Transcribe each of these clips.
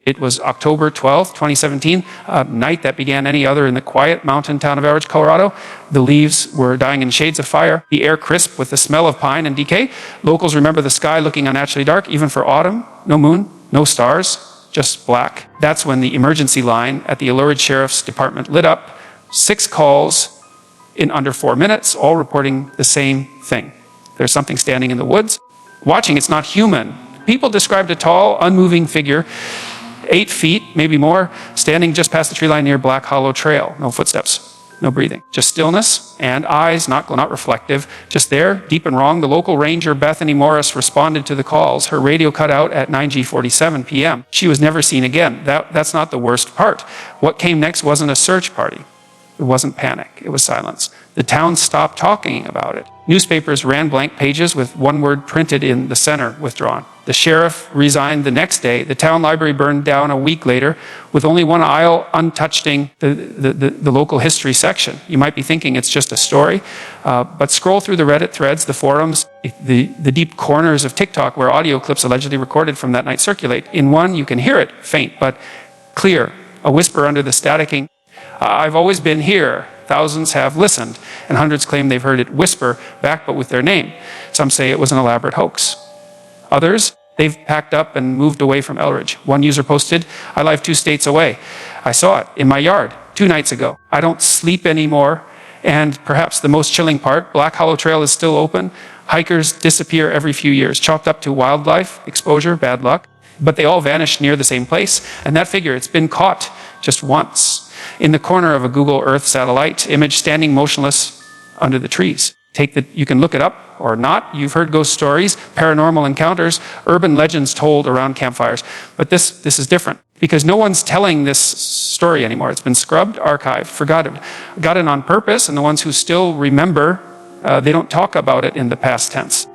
It was October 12th, 2017, a night that began any other in the quiet mountain town of Elridge, Colorado. The leaves were dying in shades of fire, the air crisp with the smell of pine and decay. Locals remember the sky looking unnaturally dark, even for autumn. No moon, no stars, just black. That's when the emergency line at the Elridge Sheriff's Department lit up. 6 calls in under 4 minutes, all reporting the same thing. There's something standing in the woods. Watching, it's not human. People described a tall, unmoving figure, 8 feet, maybe more, standing just past the tree line near Black Hollow Trail. No footsteps, no breathing, just stillness and eyes, not reflective, just there, deep and wrong. The local ranger, Bethany Morris, responded to the calls. Her radio cut out at 9:47 p.m. She was never seen again. That's not the worst part. What came next wasn't a search party. It wasn't panic, it was silence. The town stopped talking about it. Newspapers ran blank pages with one word printed in the center, withdrawn. The sheriff resigned the next day. The town library burned down a week later with only one aisle untouching the local history section. You might be thinking it's just a story, but scroll through the Reddit threads, the forums, the deep corners of TikTok where audio clips allegedly recorded from that night circulate. In one, you can hear it, faint but clear, a whisper under the staticking. I've always been here. Thousands have listened, and hundreds claim they've heard it whisper back, but with their name. Some say it was an elaborate hoax. Others, they've packed up and moved away from Elridge. One user posted, "I live 2 states away. I saw it in my yard 2 nights ago. I don't sleep anymore." And perhaps the most chilling part, Black Hollow Trail is still open. Hikers disappear every few years, chalked up to wildlife, exposure, bad luck. But they all vanish near the same place. And that figure, it's been caught just once in the corner of a Google Earth satellite image, standing motionless under the trees. You can look it up or not. You've heard ghost stories, paranormal encounters, urban legends told around campfires. But this is different because no one's telling this story anymore. It's been scrubbed, archived, forgotten on purpose, and the ones who still remember, they don't talk about it in the past tense.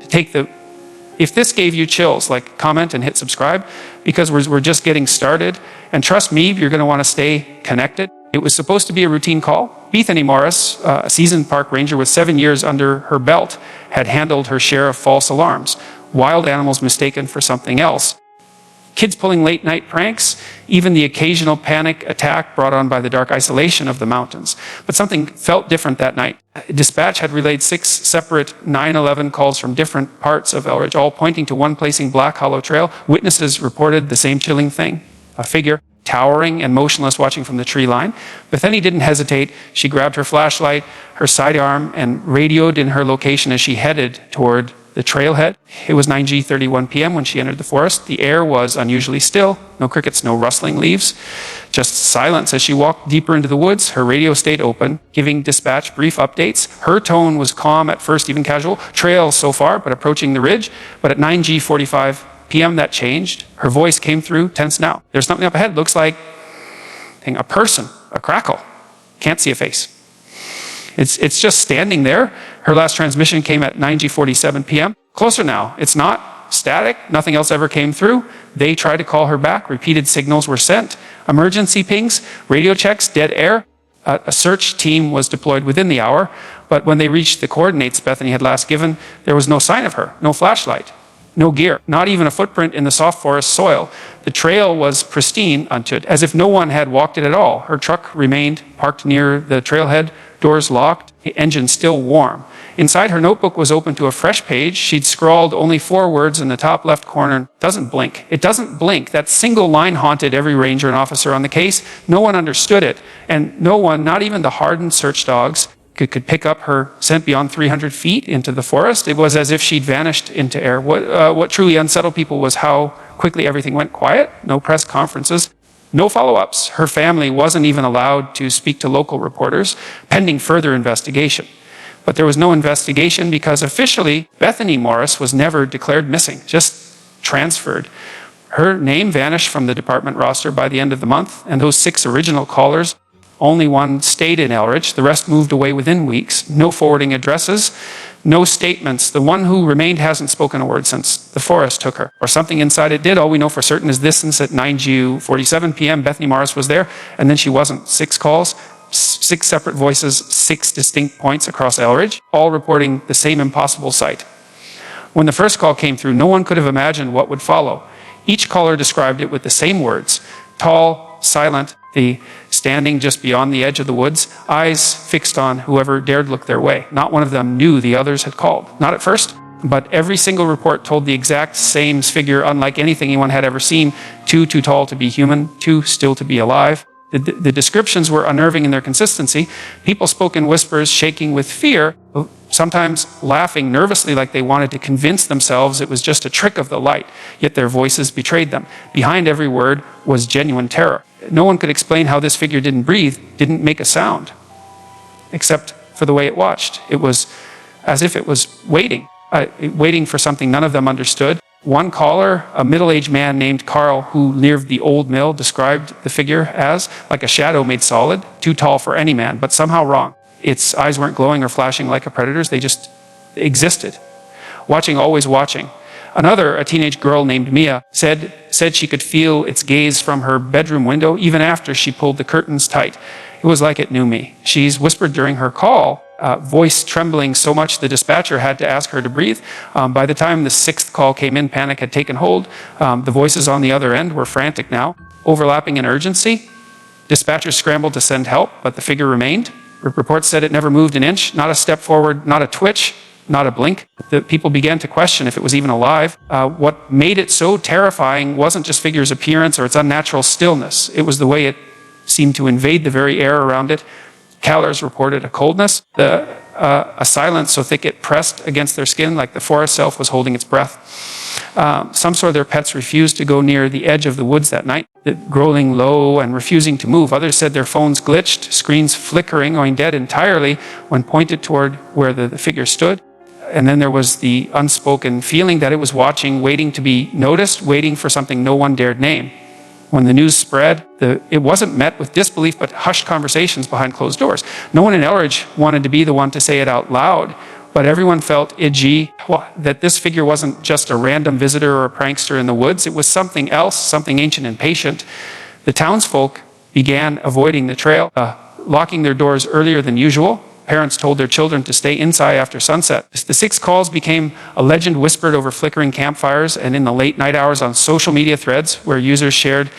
If this gave you chills, like comment and hit subscribe, because we're just getting started. And trust me, you're going to want to stay connected. It was supposed to be a routine call. Bethany Morris, a seasoned park ranger with 7 years under her belt, had handled her share of false alarms. Wild animals mistaken for something else. Kids pulling late night pranks, even the occasional panic attack brought on by the dark isolation of the mountains. But something felt different that night. Dispatch had relayed 6 separate 911 calls from different parts of Elridge, all pointing to one place in Black Hollow Trail. Witnesses reported the same chilling thing, a figure towering and motionless watching from the tree line. Bethany didn't hesitate. She grabbed her flashlight, her sidearm, and radioed in her location as she headed toward the trailhead. It was 9:31 p.m. when she entered the forest. The air was unusually still. No crickets, no rustling leaves. Just silence as she walked deeper into the woods. Her radio stayed open, giving dispatch brief updates. Her tone was calm at first, even casual. Trail so far, but approaching the ridge. But at 9:45 p.m. that changed. Her voice came through, tense now. There's something up ahead. Looks like a person, a crackle. Can't see a face. It's just standing there. Her last transmission came at 9:47 p.m. Closer now. It's not static. Nothing else ever came through. They tried to call her back. Repeated signals were sent. Emergency pings, radio checks, dead air. A search team was deployed within the hour, but when they reached the coordinates Bethany had last given, there was no sign of her, no flashlight, no gear, not even a footprint in the soft forest soil. The trail was pristine, untouched, as if no one had walked it at all. Her truck remained parked near the trailhead, doors locked, the engine still warm. Inside, her notebook was open to a fresh page. She'd scrawled only 4 words in the top left corner. Doesn't blink. It doesn't blink. That single line haunted every ranger and officer on the case. No one understood it. And no one, not even the hardened search dogs, could pick up her scent beyond 300 feet into the forest. It was as if she'd vanished into air. What truly unsettled people was how quickly everything went quiet. No press conferences. No follow-ups. Her family wasn't even allowed to speak to local reporters, pending further investigation. But there was no investigation because officially, Bethany Morris was never declared missing, just transferred. Her name vanished from the department roster by the end of the month, and those 6 original callers, only one stayed in Elridge. The rest moved away within weeks. No forwarding addresses, no statements. The one who remained hasn't spoken a word since the forest took her. Or something inside it did. All we know for certain is this: since at 9:47 p.m. Bethany Morris was there, and then she wasn't. 6 calls, 6 separate voices, 6 distinct points across Elridge, all reporting the same impossible sight. When the first call came through, no one could have imagined what would follow. Each caller described it with the same words: Tall, silent, standing just beyond the edge of the woods, eyes fixed on whoever dared look their way. Not one of them knew the others had called. Not at first, but every single report told the exact same figure, unlike anything anyone had ever seen. Too tall to be human, too still to be alive. The descriptions were unnerving in their consistency. People spoke in whispers, shaking with fear, sometimes laughing nervously like they wanted to convince themselves it was just a trick of the light, yet their voices betrayed them. Behind every word was genuine terror. No one could explain how this figure didn't breathe, didn't make a sound, except for the way it watched. It was as if it was waiting for something none of them understood. One caller, a middle-aged man named Carl, who lived the old mill, described the figure as like a shadow made solid, too tall for any man, but somehow wrong. Its eyes weren't glowing or flashing like a predator's, they just existed. Watching, always watching. Another, a teenage girl named Mia, said she could feel its gaze from her bedroom window even after she pulled the curtains tight. It was like it knew me. She's whispered during her call, voice trembling so much the dispatcher had to ask her to breathe. By the time the 6th call came in, panic had taken hold. The voices on the other end were frantic now, overlapping in urgency. Dispatchers scrambled to send help, but the figure remained. Reports said it never moved an inch, not a step forward, not a twitch, not a blink. The people began to question if it was even alive. What made it so terrifying wasn't just figure's appearance or its unnatural stillness. It was the way it seemed to invade the very air around it. Callers reported a coldness, a silence so thick it pressed against their skin like the forest self was holding its breath. Some saw their pets refuse to go near the edge of the woods that night, growling low and refusing to move. Others said their phones glitched, screens flickering, going dead entirely when pointed toward where the figure stood. And then there was the unspoken feeling that it was watching, waiting to be noticed, waiting for something no one dared name. When the news spread, it wasn't met with disbelief, but hushed conversations behind closed doors. No one in Elridge wanted to be the one to say it out loud, but everyone felt itchy that this figure wasn't just a random visitor or a prankster in the woods. It was something else, something ancient and patient. The townsfolk began avoiding the trail, locking their doors earlier than usual. Parents told their children to stay inside after sunset. The 6 calls became a legend whispered over flickering campfires and in the late night hours on social media threads where users shared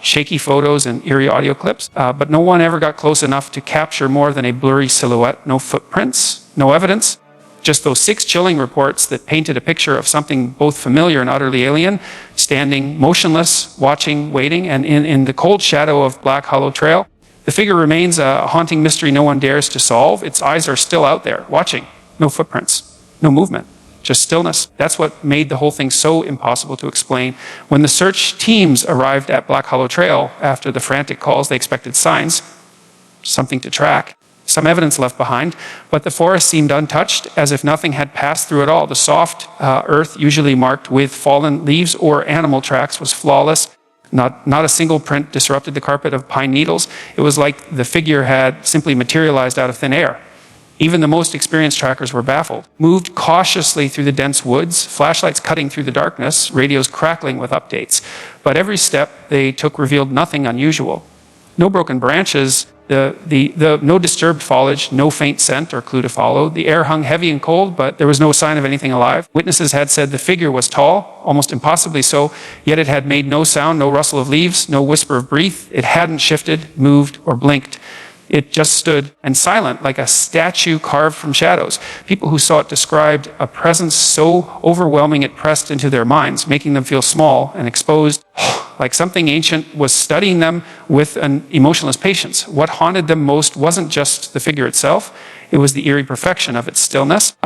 shaky photos and eerie audio clips. But no one ever got close enough to capture more than a blurry silhouette. No footprints, no evidence. Just those 6 chilling reports that painted a picture of something both familiar and utterly alien, standing motionless, watching, waiting, and in the cold shadow of Black Hollow Trail. The figure remains a haunting mystery no one dares to solve. Its eyes are still out there, watching. No footprints, no movement, just stillness. That's what made the whole thing so impossible to explain. When the search teams arrived at Black Hollow Trail after the frantic calls, they expected signs, something to track, some evidence left behind, but the forest seemed untouched, as if nothing had passed through it all. The soft earth, usually marked with fallen leaves or animal tracks, was flawless. Not a single print disrupted the carpet of pine needles. It was like the figure had simply materialized out of thin air. Even the most experienced trackers were baffled. Moved cautiously through the dense woods, flashlights cutting through the darkness, radios crackling with updates. But every step they took revealed nothing unusual. No broken branches, no disturbed foliage, no faint scent or clue to follow. The air hung heavy and cold, but there was no sign of anything alive. Witnesses had said the figure was tall, almost impossibly so, yet it had made no sound, no rustle of leaves, no whisper of breath. It hadn't shifted, moved, or blinked. It just stood and silent, like a statue carved from shadows. People who saw it described a presence so overwhelming it pressed into their minds, making them feel small and exposed, like something ancient was studying them with an emotionless patience. What haunted them most wasn't just the figure itself, it was the eerie perfection of its stillness.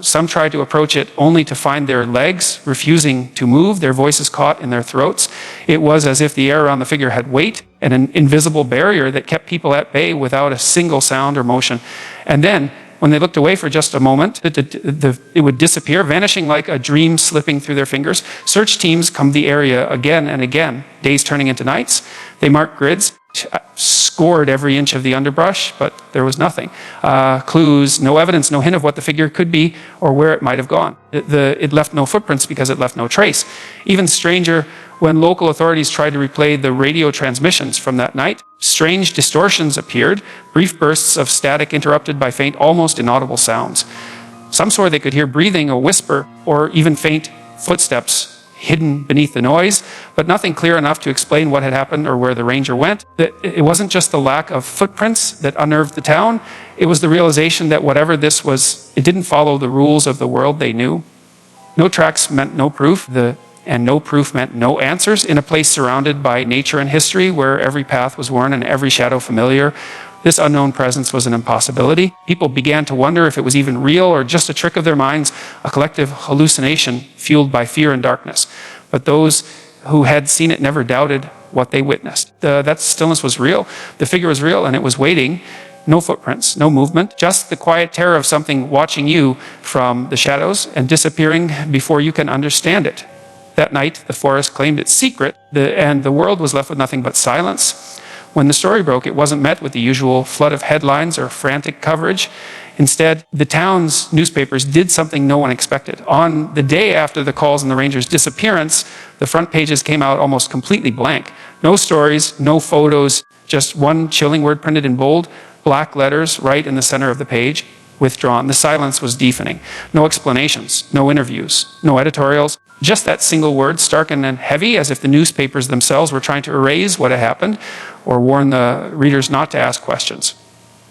Some tried to approach it only to find their legs refusing to move, their voices caught in their throats. It was as if the air around the figure had weight and an invisible barrier that kept people at bay without a single sound or motion. And then, when they looked away for just a moment, it would disappear, vanishing like a dream slipping through their fingers. Search teams combed the area again and again, days turning into nights. They marked grids, scored every inch of the underbrush, but there was nothing. Clues, no evidence, no hint of what the figure could be or where it might have gone. It left no footprints because it left no trace. Even stranger, when local authorities tried to replay the radio transmissions from that night, strange distortions appeared, brief bursts of static interrupted by faint, almost inaudible sounds. Some swore they could hear breathing, a whisper, or even faint footsteps hidden beneath the noise, but nothing clear enough to explain what had happened or where the ranger went. It wasn't just the lack of footprints that unnerved the town. It was the realization that whatever this was, it didn't follow the rules of the world they knew. No tracks meant no proof, and no proof meant no answers. In a place surrounded by nature and history, where every path was worn and every shadow familiar, this unknown presence was an impossibility. People began to wonder if it was even real or just a trick of their minds, a collective hallucination fueled by fear and darkness. But those who had seen it never doubted what they witnessed. That stillness was real. The figure was real, and it was waiting. No footprints, no movement, just the quiet terror of something watching you from the shadows and disappearing before you can understand it. That night, the forest claimed its secret, and the world was left with nothing but silence. When the story broke, it wasn't met with the usual flood of headlines or frantic coverage. Instead, the town's newspapers did something no one expected. On the day after the calls and the ranger's disappearance, the front pages came out almost completely blank. No stories, no photos, just one chilling word printed in bold, black letters right in the center of the page, withdrawn. The silence was deafening. No explanations, no interviews, no editorials, just that single word, stark and heavy, as if the newspapers themselves were trying to erase what had happened or warn the readers not to ask questions.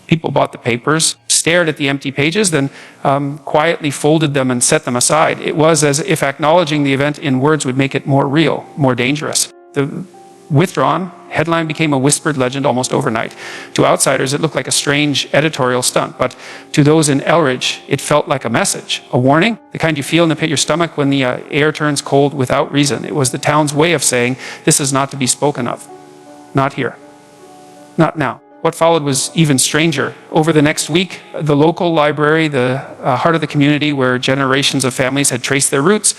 People bought the papers, stared at the empty pages, then quietly folded them and set them aside. It was as if acknowledging the event in words would make it more real, more dangerous. The withdrawn headline became a whispered legend almost overnight. To outsiders, it looked like a strange editorial stunt, but to those in Elridge, it felt like a message, a warning, the kind you feel in the pit of your stomach when the air turns cold without reason. It was the town's way of saying, this is not to be spoken of. Not here. Not now. What followed was even stranger. Over the next week, the local library, the heart of the community where generations of families had traced their roots,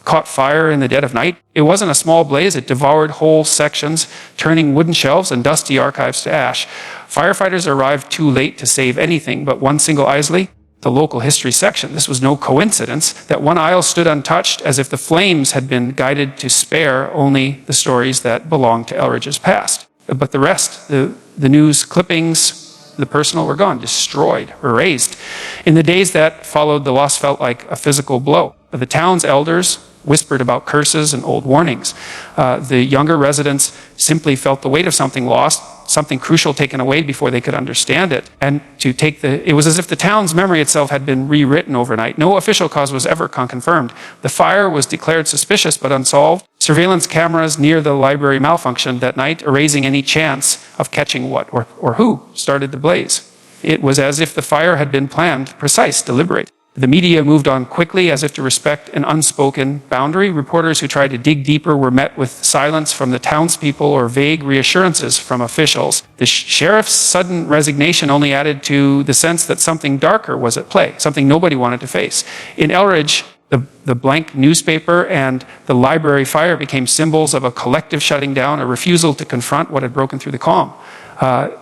caught fire in the dead of night. It wasn't a small blaze. It devoured whole sections, turning wooden shelves and dusty archives to ash. Firefighters arrived too late to save anything but one single Isley, the local history section. This was no coincidence that one aisle stood untouched, as if the flames had been guided to spare only the stories that belonged to Elridge's past. But the rest, the news clippings, the personal, were gone, destroyed, erased. In the days that followed, the loss felt like a physical blow. The town's elders whispered about curses and old warnings. The younger residents simply felt the weight of something lost, something crucial taken away before they could understand it. And it was as if the town's memory itself had been rewritten overnight. No official cause was ever confirmed. The fire was declared suspicious but unsolved. Surveillance cameras near the library malfunctioned that night, erasing any chance of catching what or who started the blaze. It was as if the fire had been planned, precise, deliberate. The media moved on quickly, as if to respect an unspoken boundary. Reporters who tried to dig deeper were met with silence from the townspeople or vague reassurances from officials. The sheriff's sudden resignation only added to the sense that something darker was at play, something nobody wanted to face. In Elridge, the blank newspaper and the library fire became symbols of a collective shutting down, a refusal to confront what had broken through the calm.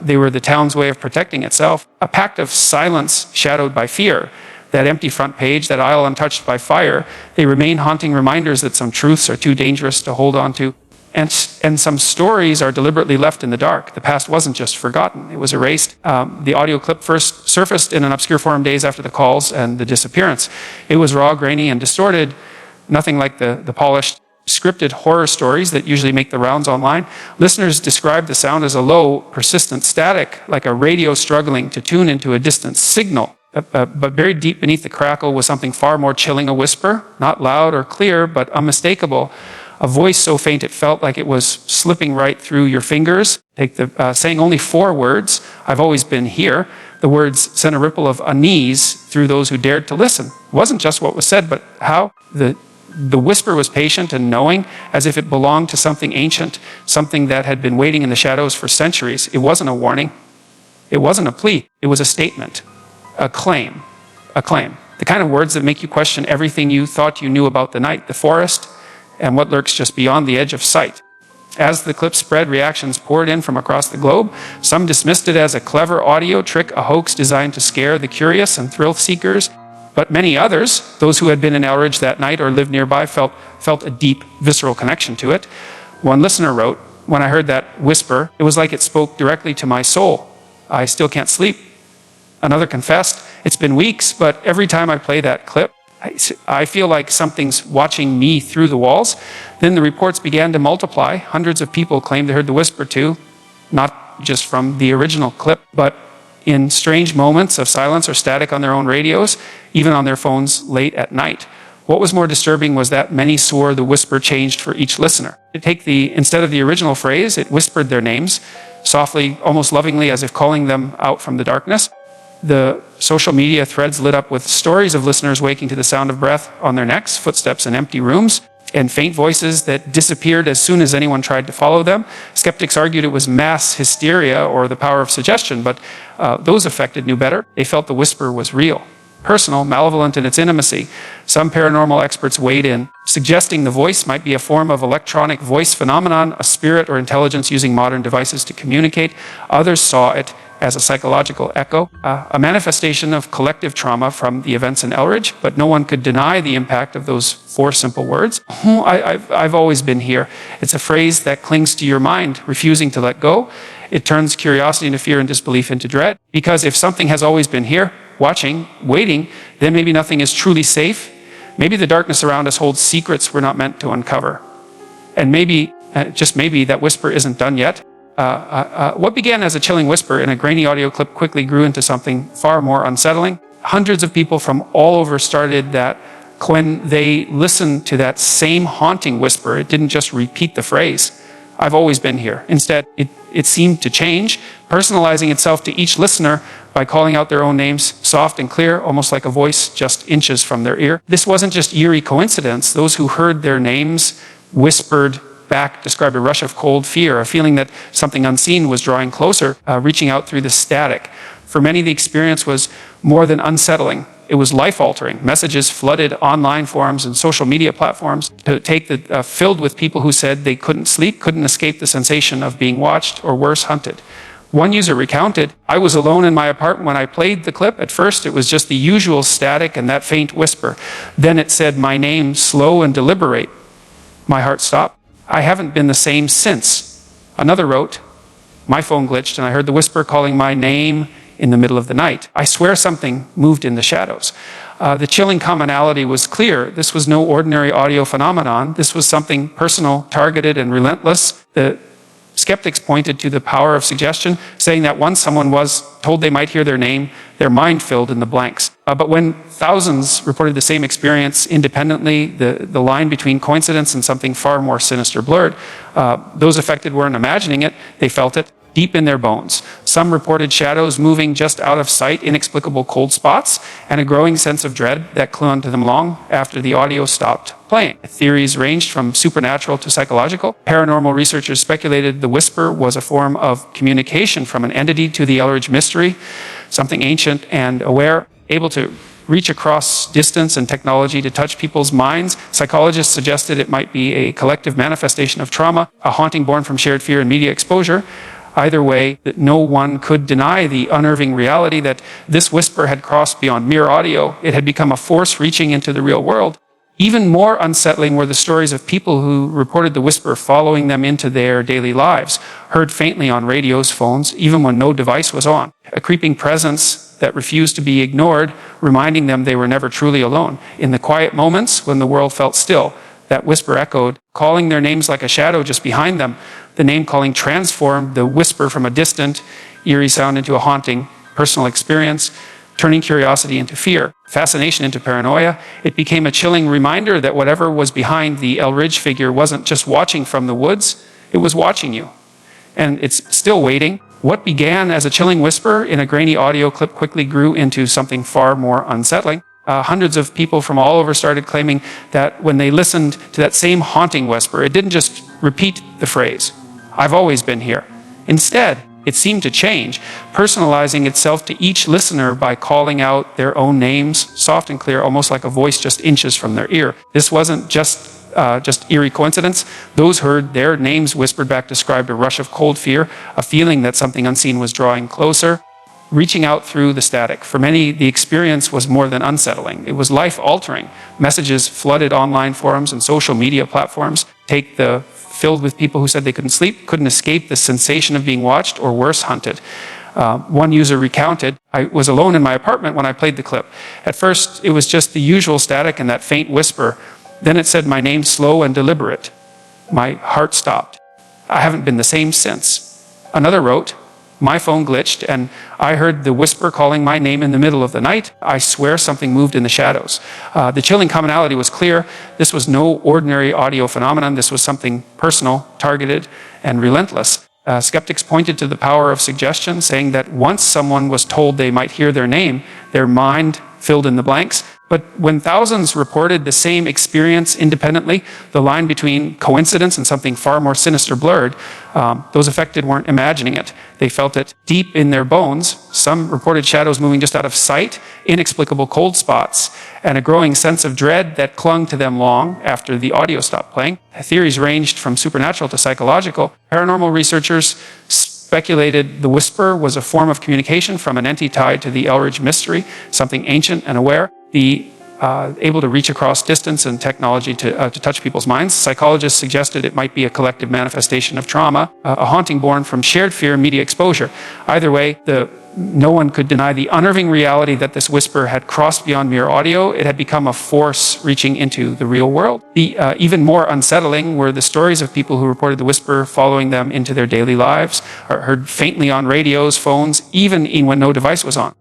They were the town's way of protecting itself, a pact of silence shadowed by fear. That empty front page, that aisle untouched by fire, they remain haunting reminders that some truths are too dangerous to hold on to, and some stories are deliberately left in the dark. The past wasn't just forgotten, it was erased. The audio clip first surfaced in an obscure forum days after the calls and the disappearance. It was raw, grainy, and distorted, nothing like the polished, scripted horror stories that usually make the rounds online. Listeners described the sound as a low, persistent static, like a radio struggling to tune into a distant signal. But buried deep beneath the crackle was something far more chilling, a whisper, not loud or clear, but unmistakable. A voice so faint it felt like it was slipping right through your fingers, saying only 4 words, "I've always been here." The words sent a ripple of unease through those who dared to listen. It wasn't just what was said, but how. The whisper was patient and knowing, as if it belonged to something ancient, something that had been waiting in the shadows for centuries. It wasn't a warning. It wasn't a plea. It was a statement. A claim. The kind of words that make you question everything you thought you knew about the night, the forest, and what lurks just beyond the edge of sight. As the clip spread, reactions poured in from across the globe. Some dismissed it as a clever audio trick, a hoax designed to scare the curious and thrill seekers. But many others, those who had been in Elridge that night or lived nearby, felt a deep, visceral connection to it. One listener wrote, "When I heard that whisper, it was like it spoke directly to my soul. I still can't sleep." Another confessed, "It's been weeks, but every time I play that clip, I feel like something's watching me through the walls. Then the reports began to multiply. Hundreds of people claimed they heard the whisper too, not just from the original clip, but in strange moments of silence or static on their own radios, even on their phones late at night. What was more disturbing was that many swore the whisper changed for each listener. Instead of the original phrase, it whispered their names, softly, almost lovingly, as if calling them out from the darkness. The social media threads lit up with stories of listeners waking to the sound of breath on their necks, footsteps in empty rooms, and faint voices that disappeared as soon as anyone tried to follow them. Skeptics argued it was mass hysteria or the power of suggestion, but those affected knew better. They felt the whisper was real, personal, malevolent in its intimacy. Some paranormal experts weighed in, suggesting the voice might be a form of electronic voice phenomenon, a spirit or intelligence using modern devices to communicate. Others saw it as a psychological echo, a manifestation of collective trauma from the events in Elridge, but no one could deny the impact of those 4 simple words. I've always been here. It's a phrase that clings to your mind, refusing to let go. It turns curiosity into fear and disbelief into dread. Because if something has always been here, watching, waiting, then maybe nothing is truly safe. Maybe the darkness around us holds secrets we're not meant to uncover. And maybe, just maybe, that whisper isn't done yet. What began as a chilling whisper in a grainy audio clip quickly grew into something far more unsettling. Hundreds of people from all over started that when they listened to that same haunting whisper, it didn't just repeat the phrase, "I've always been here." Instead, it seemed to change, personalizing itself to each listener by calling out their own names, soft and clear, almost like a voice just inches from their ear. This wasn't just eerie coincidence. Those who heard their names whispered back described a rush of cold fear, a feeling that something unseen was drawing closer, reaching out through the static. For many, the experience was more than unsettling. It was life-altering. Messages flooded online forums and social media platforms filled with people who said they couldn't sleep, couldn't escape the sensation of being watched, or worse, hunted. One user recounted, "I was alone in my apartment when I played the clip. At first, it was just the usual static and that faint whisper. Then it said my name, slow and deliberate. My heart stopped. I haven't been the same since." Another wrote, "My phone glitched and I heard the whisper calling my name in the middle of the night. I swear something moved in the shadows." The chilling commonality was clear. This was no ordinary audio phenomenon. This was something personal, targeted, and relentless. The skeptics pointed to the power of suggestion, saying that once someone was told they might hear their name, their mind filled in the blanks. But when thousands reported the same experience independently, the line between coincidence and something far more sinister blurred. Those affected weren't imagining it, they felt it deep in their bones. Some reported shadows moving just out of sight, inexplicable cold spots, and a growing sense of dread that clung onto them long after the audio stopped playing. Theories ranged from supernatural to psychological. Paranormal researchers speculated the whisper was a form of communication from an entity to the Elridge mystery, something ancient and aware, able to reach across distance and technology to touch people's minds. Psychologists suggested it might be a collective manifestation of trauma, a haunting born from shared fear and media exposure. Either way, that no one could deny the unnerving reality that this whisper had crossed beyond mere audio. It had become a force reaching into the real world. Even more unsettling were the stories of people who reported the whisper following them into their daily lives, heard faintly on radios, phones, even when no device was on. A creeping presence that refused to be ignored, reminding them they were never truly alone. In the quiet moments when the world felt still, that whisper echoed, calling their names like a shadow just behind them. The name-calling transformed the whisper from a distant, eerie sound into a haunting, personal experience, turning curiosity into fear, fascination into paranoia. It became a chilling reminder that whatever was behind the Elridge figure wasn't just watching from the woods, it was watching you. And it's still waiting. What began as a chilling whisper in a grainy audio clip quickly grew into something far more unsettling. Hundreds of people from all over started claiming that when they listened to that same haunting whisper, it didn't just repeat the phrase, "I've always been here." Instead, it seemed to change, personalizing itself to each listener by calling out their own names, soft and clear, almost like a voice just inches from their ear. This wasn't just eerie coincidence. Those heard their names whispered back described a rush of cold fear, a feeling that something unseen was drawing closer, reaching out through the static. For many, the experience was more than unsettling. It was life-altering. Messages flooded online forums and social media platforms, filled with people who said they couldn't sleep, couldn't escape the sensation of being watched, or worse, hunted. One user recounted, "I was alone in my apartment when I played the clip. At first, it was just the usual static and that faint whisper. Then it said my name slow and deliberate. My heart stopped. I haven't been the same since." Another wrote, "My phone glitched and I heard the whisper calling my name in the middle of the night. I swear something moved in the shadows." The chilling commonality was clear. This was no ordinary audio phenomenon. This was something personal, targeted, and relentless. Skeptics pointed to the power of suggestion, saying that once someone was told they might hear their name, their mind filled in the blanks. But when thousands reported the same experience independently, the line between coincidence and something far more sinister blurred. Those affected weren't imagining it. They felt it deep in their bones. Some reported shadows moving just out of sight, inexplicable cold spots, and a growing sense of dread that clung to them long after the audio stopped playing. Theories ranged from supernatural to psychological. Paranormal researchers speculated the whisper was a form of communication from an entity tied to the Elridge mystery, something ancient and aware, able to reach across distance and technology to touch people's minds. Psychologists suggested it might be a collective manifestation of trauma, a haunting born from shared fear and media exposure. Either way, no one could deny the unnerving reality that this whisper had crossed beyond mere audio. It had become a force reaching into the real world. Even more unsettling were the stories of people who reported the whisper following them into their daily lives, or heard faintly on radios, phones, even when no device was on.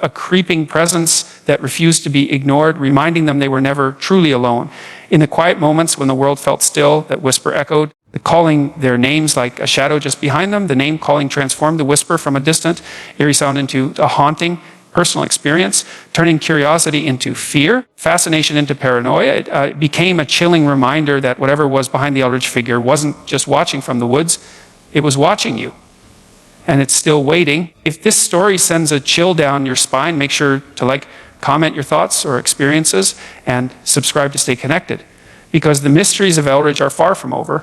A creeping presence that refused to be ignored, reminding them they were never truly alone. In the quiet moments when the world felt still, that whisper echoed, calling their names like a shadow just behind them. The name calling transformed the whisper from a distant, eerie sound into a haunting, personal experience, turning curiosity into fear, fascination into paranoia. It became a chilling reminder that whatever was behind the Eldritch figure wasn't just watching from the woods, it was watching you. And it's still waiting. If this story sends a chill down your spine, make sure to comment your thoughts or experiences, and subscribe to stay connected. Because the mysteries of Eldritch are far from over.